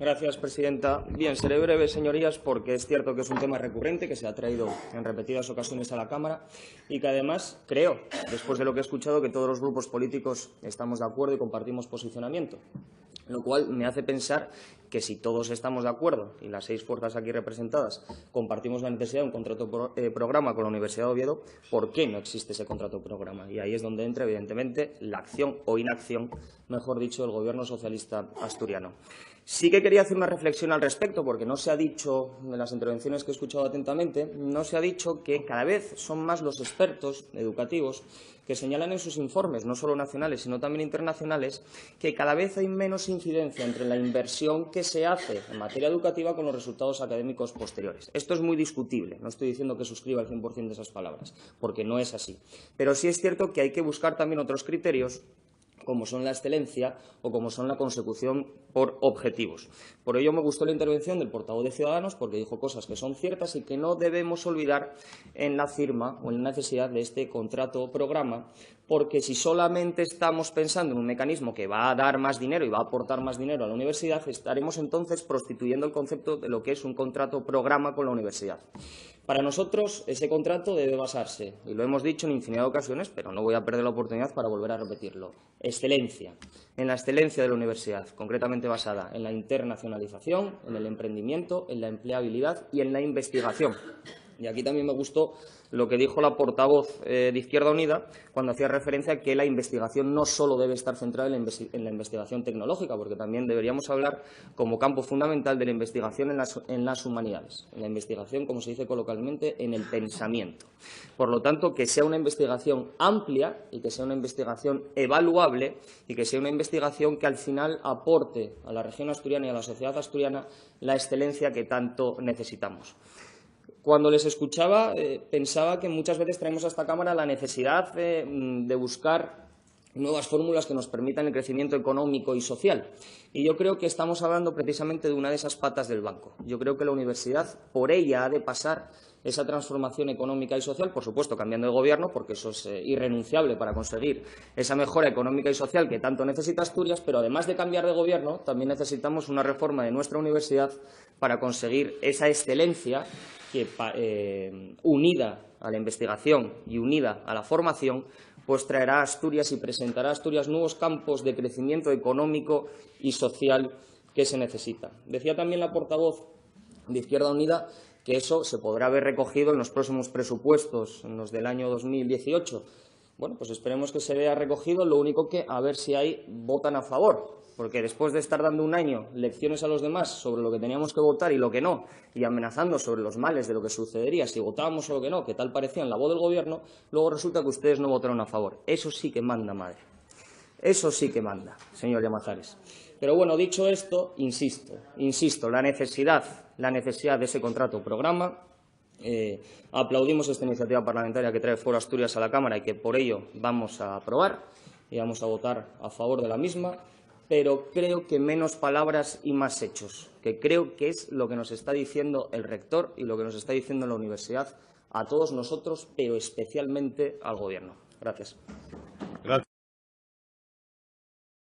Gracias, presidenta. Bien, seré breve, señorías, porque es cierto que es un tema recurrente que se ha traído en repetidas ocasiones a la Cámara y que, además, creo, después de lo que he escuchado, que todos los grupos políticos estamos de acuerdo y compartimos posicionamiento. Lo cual me hace pensar que si todos estamos de acuerdo y las 6 fuerzas aquí representadas compartimos la necesidad de un contrato programa con la Universidad de Oviedo, ¿por qué no existe ese contrato programa? Y ahí es donde entra, evidentemente, la acción o inacción, mejor dicho, del Gobierno socialista asturiano. Sí que quería hacer una reflexión al respecto, porque no se ha dicho, en las intervenciones que he escuchado atentamente, no se ha dicho que cada vez son más los expertos educativos que señalan en sus informes, no solo nacionales, sino también internacionales, que cada vez hay menos incidencia entre la inversión que se hace en materia educativa con los resultados académicos posteriores. Esto es muy discutible, no estoy diciendo que suscriba el 100% de esas palabras, porque no es así. Pero sí es cierto que hay que buscar también otros criterios, como son la excelencia o como son la consecución por objetivos. Por ello me gustó la intervención del portavoz de Ciudadanos, porque dijo cosas que son ciertas y que no debemos olvidar en la firma o en la necesidad de este contrato programa, porque si solamente estamos pensando en un mecanismo que va a dar más dinero y va a aportar más dinero a la universidad, estaremos entonces prostituyendo el concepto de lo que es un contrato programa con la universidad. Para nosotros, ese contrato debe basarse, y lo hemos dicho en infinidad de ocasiones, pero no voy a perder la oportunidad para volver a repetirlo, excelencia, en la excelencia de la universidad, concretamente basada en la internacionalización, en el emprendimiento, en la empleabilidad y en la investigación. Y aquí también me gustó lo que dijo la portavoz de Izquierda Unida cuando hacía referencia a que la investigación no solo debe estar centrada en la investigación tecnológica, porque también deberíamos hablar como campo fundamental de la investigación en las humanidades, en la investigación, como se dice coloquialmente, en el pensamiento. Por lo tanto, que sea una investigación amplia y que sea una investigación evaluable y que sea una investigación que al final aporte a la región asturiana y a la sociedad asturiana la excelencia que tanto necesitamos. Cuando les escuchaba, pensaba que muchas veces traemos a esta Cámara la necesidad de buscar nuevas fórmulas que nos permitan el crecimiento económico y social. Y yo creo que estamos hablando precisamente de una de esas patas del banco. Yo creo que la universidad, por ella, ha de pasar esa transformación económica y social, por supuesto, cambiando de gobierno, porque eso es irrenunciable para conseguir esa mejora económica y social que tanto necesita Asturias, pero además de cambiar de gobierno, también necesitamos una reforma de nuestra universidad para conseguir esa excelencia que, unida a la investigación y unida a la formación, pues traerá a Asturias y presentará a Asturias nuevos campos de crecimiento económico y social que se necesita. Decía también la portavoz de Izquierda Unida que eso se podrá ver recogido en los próximos presupuestos, en los del año 2018. Bueno, pues esperemos que se vea recogido, lo único que a ver si ahí votan a favor, porque después de estar dando un año lecciones a los demás sobre lo que teníamos que votar y lo que no, y amenazando sobre los males de lo que sucedería si votábamos o lo que no, que tal parecía en la voz del Gobierno, luego resulta que ustedes no votaron a favor. Eso sí que manda, madre. Eso sí que manda, señor Llamazares. Pero bueno, dicho esto, insisto, la necesidad de ese contrato programa. Aplaudimos esta iniciativa parlamentaria que trae Foro Asturias a la Cámara y que por ello vamos a aprobar y vamos a votar a favor de la misma, pero creo que menos palabras y más hechos, que creo que es lo que nos está diciendo el rector y lo que nos está diciendo la universidad a todos nosotros, pero especialmente al Gobierno. Gracias.